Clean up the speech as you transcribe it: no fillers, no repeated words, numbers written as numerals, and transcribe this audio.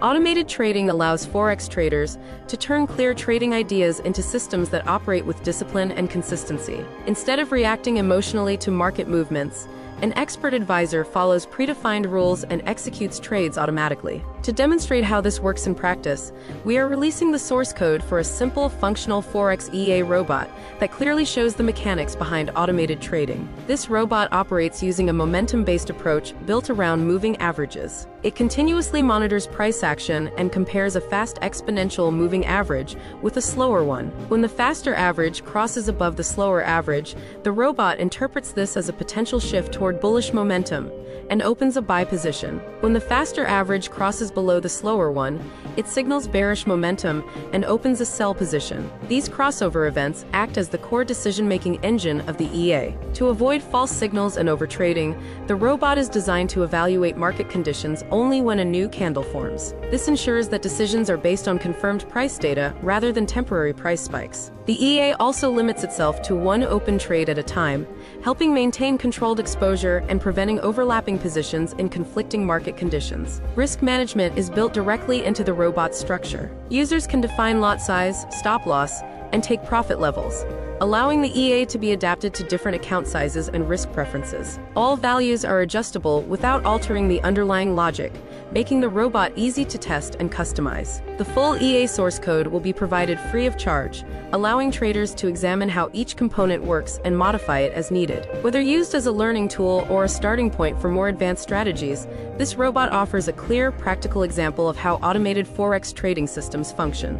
Automated trading allows Forex traders to turn clear trading ideas into systems that operate with discipline and consistency. Instead of reacting emotionally to market movements, an expert advisor follows predefined rules and executes trades automatically. To demonstrate how this works in practice, we are releasing the source code for a simple, functional Forex EA robot that clearly shows the mechanics behind automated trading. This robot operates using a momentum-based approach built around moving averages. It continuously monitors price action and compares a fast exponential moving average with a slower one. When the faster average crosses above the slower average, the robot interprets this as a potential shift toward bullish momentum and opens a buy position. When the faster average crosses below the slower one, it signals bearish momentum and opens a sell position. These crossover events act as the core decision-making engine of the EA. To avoid false signals and overtrading, the robot is designed to evaluate market conditions only when a new candle forms. This ensures that decisions are based on confirmed price data rather than temporary price spikes. The EA also limits itself to one open trade at a time, helping maintain controlled exposure and preventing overlapping positions in conflicting market conditions. Risk management is built directly into the robot's structure. Users can define lot size, stop loss, and take profit levels, allowing the EA to be adapted to different account sizes and risk preferences. All values are adjustable without altering the underlying logic, making the robot easy to test and customize. The full EA source code will be provided free of charge, allowing traders to examine how each component works and modify it as needed. Whether used as a learning tool or a starting point for more advanced strategies, this robot offers a clear, practical example of how automated Forex trading systems function.